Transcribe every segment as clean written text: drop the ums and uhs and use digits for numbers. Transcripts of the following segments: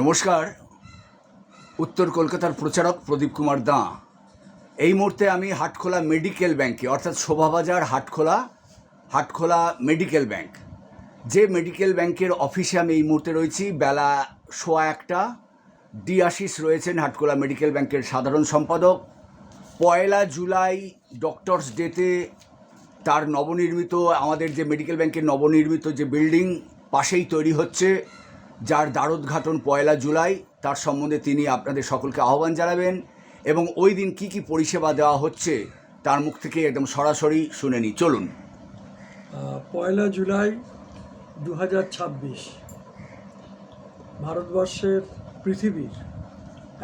নমস্কার। উত্তর কলকাতার প্রচারক প্রদীপ কুমার দাঁ। এই মুহূর্তে আমি হাটখোলা মেডিকেল ব্যাংকে, অর্থাৎ শোভাবাজার হাটখোলা মেডিকেল ব্যাংক, যে মেডিকেল ব্যাংকের অফিসে আমি এই মুহূর্তে রয়েছি। বেলা 1:15। ডি আশিস রয়েছেন হাটখোলা মেডিকেল ব্যাংকের সাধারণ সম্পাদক। 1 জুলাই ডক্টরস ডেতে তার নবনির্মিত, আমাদের যে মেডিকেল ব্যাংকের নবনির্মিত যে বিল্ডিং পাশেই তৈরি হচ্ছে, যার দ্বারোদ্ঘাটন 1 জুলাই, তার সম্বন্ধে তিনি আপনাদের সকলকে আহ্বান জানাবেন এবং ওই দিন কী কী পরিষেবা দেওয়া হচ্ছে তার মুখ থেকে একদম সরাসরি শুনে নিই। চলুন। 1 জুলাই 2026 ভারতবর্ষের, পৃথিবীর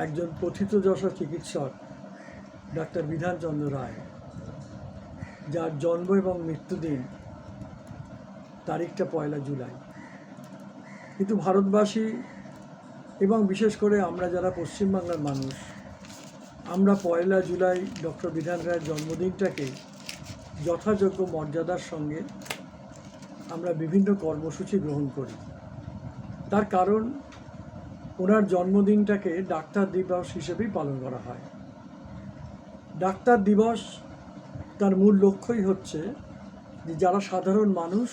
একজন প্রথিতযশা চিকিৎসক ডাক্তার বিধানচন্দ্র রায়, যার জন্ম এবং মৃত্যুদিন তারিখটা 1 জুলাই। কিন্তু ভারতবাসী এবং বিশেষ করে আমরা যারা পশ্চিমবাংলার মানুষ, আমরা 1 জুলাই ডক্টর বিধান রায়ের জন্মদিনটাকে যথাযোগ্য মর্যাদার সঙ্গে আমরা বিভিন্ন কর্মসূচি গ্রহণ করি। তার কারণ, ওনার জন্মদিনটাকে ডাক্তার দিবস হিসেবেই পালন করা হয়। ডাক্তার দিবস তার মূল লক্ষ্যই হচ্ছে যে যারা সাধারণ মানুষ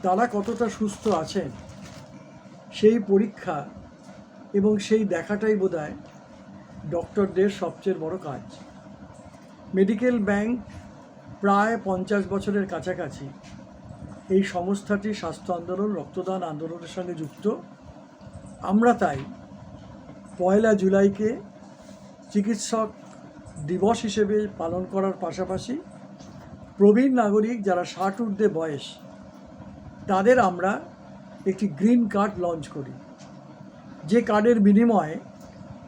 তারা কতটা সুস্থ আছেন সেই পরীক্ষা এবং সেই দেখাটাই বোধহয় ডক্টরদের সবচেয়ে বড় কাজ। মেডিকেল ব্যাংক প্রায় 50 বছরের কাছাকাছি এই সংস্থাটি স্বাস্থ্য আন্দোলন, রক্তদান আন্দোলনের সঙ্গে যুক্ত। আমরা তাই 1 জুলাইকে চিকিৎসক দিবস হিসেবে পালন করার পাশাপাশি প্রবীণ নাগরিক যারা 60 ঊর্ধ্বে বয়স, তাদের আমরা একটি গ্রিন কার্ড লঞ্চ করি, যে কার্ডের বিনিময়ে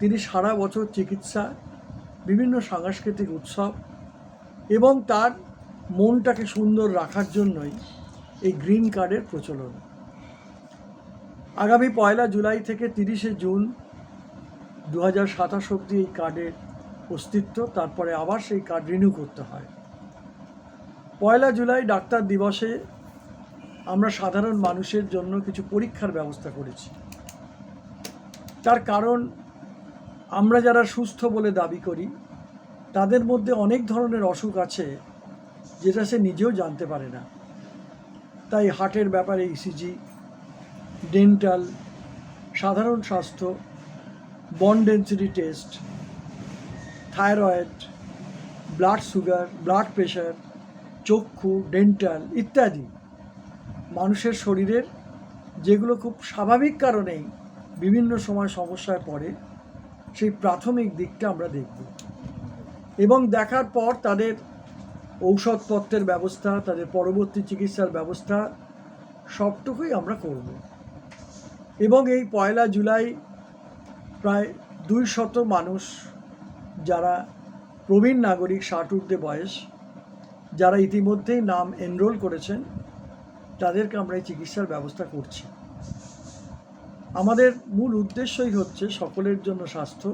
তিনি সারা বছর চিকিৎসা, বিভিন্ন সাংস্কৃতিক উৎসব এবং তার মনটাকে সুন্দর রাখার জন্যই এই গ্রিন কার্ডের প্রচলন। আগামী 1 জুলাই থেকে 30 জুন 2027 অবধি এই কার্ডের অস্তিত্ব, তারপরে আবার সেই কার্ড রিনিউ করতে হয়। 1 জুলাই ডাক্তার দিবসে আমরা সাধারণ মানুষের জন্য কিছু পরীক্ষার ব্যবস্থা করেছি। তার কারণ, আমরা যারা সুস্থ বলে দাবি করি তাদের মধ্যে অনেক ধরনের অসুখ আছে যেটা সে নিজেও জানতে পারে না। তাই হার্টের ব্যাপারে ইসিজি, ডেন্টাল, সাধারণ স্বাস্থ্য, বন density test, thyroid, blood sugar, blood pressure, চক্ষু, ডেন্টাল ইত্যাদি মানুষের শরীরের যেগুলো খুব স্বাভাবিক কারণেই বিভিন্ন সময় সমস্যায় পড়ে, সেই প্রাথমিক দিকটা আমরা দেখব এবং দেখার পর তাদের ঔষধপত্রের ব্যবস্থা, তাদের পরবর্তী চিকিৎসার ব্যবস্থা সবটুকুই আমরা করব। এবং এই 1 জুলাই প্রায় 200 মানুষ যারা প্রবীণ নাগরিক, 60 ঊর্ধ্বে বয়স, যারা ইতিমধ্যেই নাম এনরোল করেছেন, তাদেরকে আমরা এই চিকিৎসার ব্যবস্থা করছি। আমাদের মূল উদ্দেশ্যই হচ্ছে সকলের জন্য স্বাস্থ্য,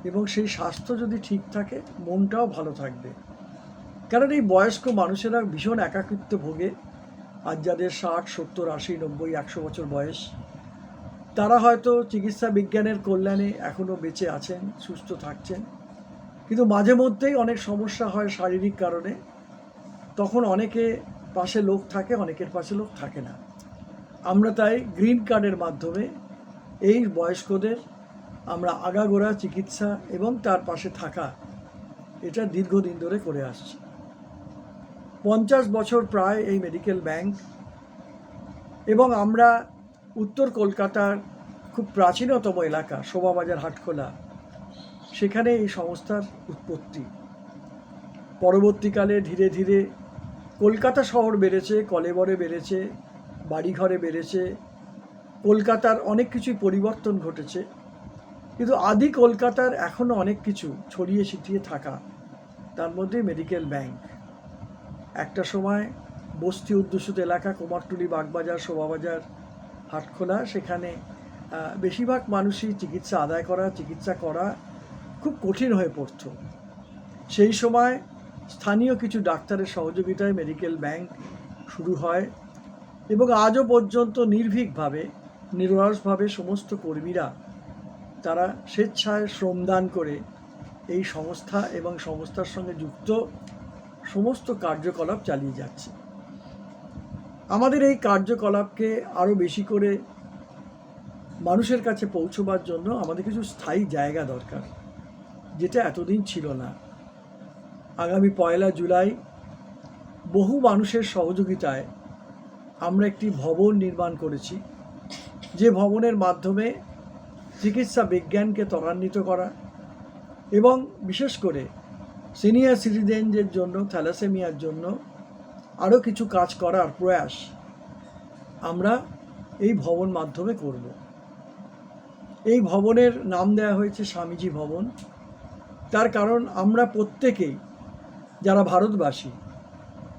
এবং সেই স্বাস্থ্য যদি ঠিক থাকে মনটাও ভালো থাকবে। কারণ এই বয়স্ক মানুষেরা ভীষণ একাকিত্ব ভোগে। আর যাদের 60, 70, 80, 90, 100 বছর বয়স, তারা হয়তো চিকিৎসা বিজ্ঞানের কল্যাণে এখনও বেঁচে আছেন, সুস্থ থাকছেন, কিন্তু মাঝে মধ্যেই অনেক সমস্যা হয় শারীরিক কারণে। তখন অনেকে পাশে লোক থাকে, অনেকের পাশে লোক থাকে না। আমরা তাই গ্রিন কার্ডের মাধ্যমে এই বয়স্কদের আমরা আগাগোড়া চিকিৎসা এবং তার পাশে থাকা, এটা দীর্ঘদিন ধরে করে আসছি। 50 বছর প্রায় এই মেডিকেল ব্যাংক, এবং আমরা উত্তর কলকাতার খুব প্রাচীনতম এলাকা শোভাবাজার হাটখোলা, সেখানে এই সংস্থার উৎপত্তি। পরবর্তীকালে ধীরে ধীরে কলকাতা শহর বেড়েছে, কলেবরে বেড়েছে, বাড়িঘরে বেড়েছে, কলকাতার অনেক কিছুই পরিবর্তন ঘটেছে, কিন্তু আদি কলকাতার এখনও অনেক কিছু ছড়িয়ে ছিটিয়ে থাকা, তার মধ্যে মেডিকেল ব্যাংক। একটা সময় বস্তি অধ্যুষিত এলাকা, কুমারটুলি, বাগবাজার, শোভাবাজার, হাটখোলা, সেখানে বেশিরভাগ মানুষই চিকিৎসা আদায় করা, চিকিৎসা করা খুব কঠিন হয়ে পড়ত। সেই সময় স্থানীয় কিছু ডাক্তারের সহযোগিতায় মেডিকেল ব্যাংক শুরু হয় এবং আজও পর্যন্ত নির্ভীকভাবে নিরলসভাবে সমস্ত কর্মীরা তারা স্বেচ্ছায় শ্রমদান করে এই সংস্থা এবং সংস্থার সঙ্গে যুক্ত সমস্ত কার্যকলাপ চালিয়ে যাচ্ছে। আমাদের এই কার্যকলাপকে আরও বেশি করে মানুষের কাছে পৌঁছবার জন্য আমাদের কিছু স্থায়ী জায়গা দরকার, যেটা এতদিন ছিল না। আগামী 1 জুলাই বহু মানুষের সহযোগিতায় আমরা একটি ভবন নির্মাণ করেছি, যে ভবনের মাধ্যমে চিকিৎসা বিজ্ঞানকে ত্বরান্বিত করা এবং বিশেষ করে সিনিয়র সিটিজেনদের জন্য থ্যালাসেমিয়ার জন্য আরও কিছু কাজ করার প্রয়াস আমরা এই ভবন মাধ্যমে করব। এই ভবনের নাম দেওয়া হয়েছে স্বামীজি ভবন। তার কারণ আমরা প্রত্যেকেই যারা ভারতবাসী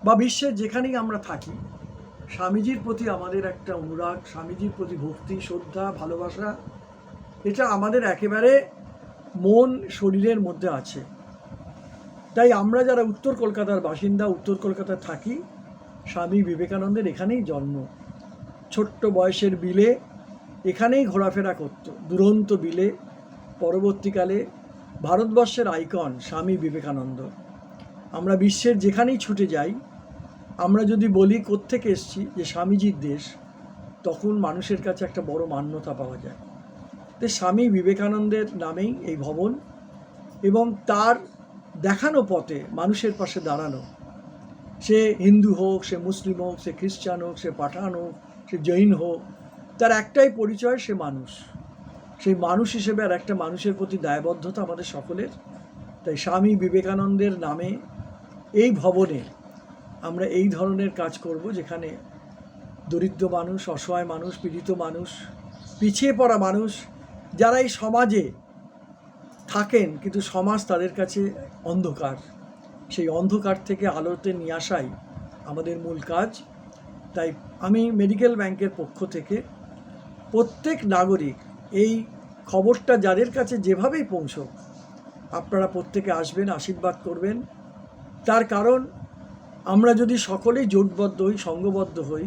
বা বিশ্বের যেখানেই আমরা থাকি, স্বামীজির প্রতি আমাদের একটা অনুরাগ, স্বামীজির প্রতি ভক্তি, শ্রদ্ধা, ভালোবাসা, এটা আমাদের একেবারে মন শরীরের মধ্যে আছে। তাই আমরা যারা উত্তর কলকাতার বাসিন্দা, উত্তর কলকাতায় থাকি, স্বামী বিবেকানন্দের এখানেই জন্ম। ছোট্ট বয়সের বিলে এখানেই ঘোরাফেরা করত, দুরন্ত বিলে। পরবর্তীকালে ভারতবর্ষের আইকন স্বামী বিবেকানন্দ। আমরা বিশ্বের যেখানেই ছুটে যাই, আমরা যদি বলি কোত্থেকে এসছি, যে স্বামীজির দেশ, তখন মানুষের কাছে একটা বড় মান্যতা পাওয়া যায়। তো স্বামী বিবেকানন্দের নামেই এই ভবন এবং তার দেখানো পথে মানুষের পাশে দাঁড়ানো। সে হিন্দু হোক, সে মুসলিম হোক, সে খ্রিস্টান হোক, সে পাঠান হোক, সে জৈন হোক, তার একটাই পরিচয়, সে মানুষ। সেই মানুষ হিসেবে আর একটা মানুষের প্রতি দায়বদ্ধতা আমাদের সকলের। তাই স্বামী বিবেকানন্দের নামে এই ভবনে আমরা এই ধরনের কাজ করব, যেখানে দরিদ্র মানুষ, অসহায় মানুষ, পীড়িত মানুষ, পিছিয়ে পড়া মানুষ, যারা এই সমাজে থাকেন কিন্তু সমাজ তাদের কাছে অন্ধকার, সেই অন্ধকার থেকে আলোতে নিয়ে আসাই আমাদের মূল কাজ। তাই আমি মেডিকেল ব্যাংকের পক্ষ থেকে প্রত্যেক নাগরিক এই খবরটা যাদের কাছে যেভাবেই পৌঁছক, আপনারা প্রত্যেকে আসবেন, আশীর্বাদ করবেন। তার কারণ আমরা যদি সকলেই জোটবদ্ধ হই, সঙ্গবদ্ধ হই,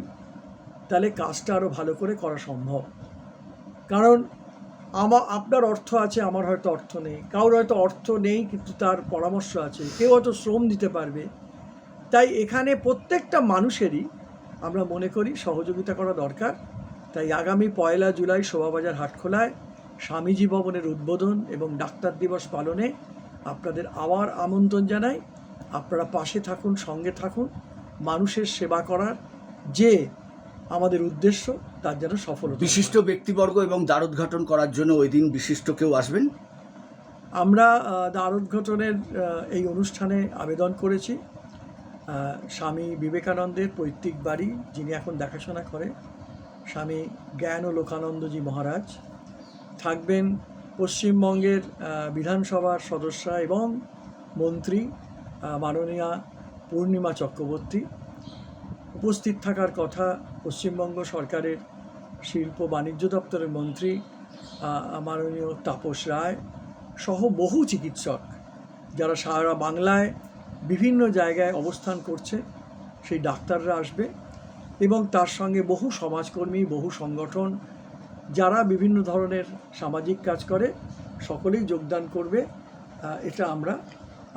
তাহলে কাজটা আরও ভালো করে করা সম্ভব। কারণ আপনার অর্থ আছে, আমার হয়তো অর্থ নেই, কারোর হয়তো অর্থ নেই কিন্তু তার পরামর্শ আছে, কেউ হয়তো শ্রম দিতে পারবে। তাই এখানে প্রত্যেকটা মানুষেরই আমরা মনে করি সহযোগিতা করা দরকার। তাই আগামী 1 জুলাই শোভাবাজার হাটখোলায় স্বামীজি ভবনের উদ্বোধন এবং ডাক্তার দিবস পালনে আপনাদের আবার আমন্ত্রণ জানাই। আপনারা পাশে থাকুন, সঙ্গে থাকুন। মানুষের সেবা করার যে আমাদের উদ্দেশ্য, তার যেন সফল। বিশিষ্ট ব্যক্তিবর্গ এবং দ্বারোদ্ঘাটন করার জন্য ওই দিন বিশিষ্ট কেউ আসবেন? আমরা দ্বারোদ্ঘাটনের এই অনুষ্ঠানে আবেদন করেছি। স্বামী বিবেকানন্দের পৈতৃক বাড়ি যিনি এখন দেখাশোনা করে, স্বামী জ্ঞান ও লোকানন্দজি মহারাজ থাকবেন। পশ্চিমবঙ্গের বিধানসভার সদস্যা এবং মন্ত্রী মাননীয়া পূর্ণিমা চক্রবর্তী। উপস্থিত থাকার কথা পশ্চিমবঙ্গ সরকারের শিল্প বাণিজ্য দপ্তরের মন্ত্রী মাননীয় তাপস রায় সহ বহু চিকিৎসক, যারা সারা বাংলায় বিভিন্ন জায়গায় অবস্থান করছে, সেই ডাক্তাররা আসবে। এবং তার সঙ্গে বহু সমাজকর্মী, বহু সংগঠন, যারা বিভিন্ন ধরনের সামাজিক কাজ করে, সকলেই যোগদান করবে। এটা আমরা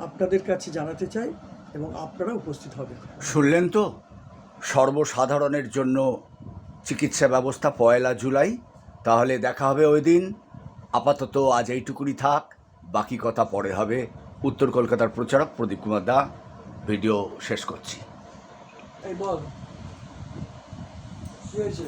আপনাদের কাছে জানাতে চাই এবং আপনারা উপস্থিত হবেন। শুনলেন তো, সর্বসাধারণের জন্য চিকিৎসা ব্যবস্থা 1 জুলাই। তাহলে দেখা হবে ওই দিন। আপাতত আজ এইটুকুনি থাক, বাকি কথা পরে হবে। উত্তর কলকাতার প্রচারক প্রদীপ কুমার দা, ভিডিও শেষ করছি। এই বল কি হয়েছে?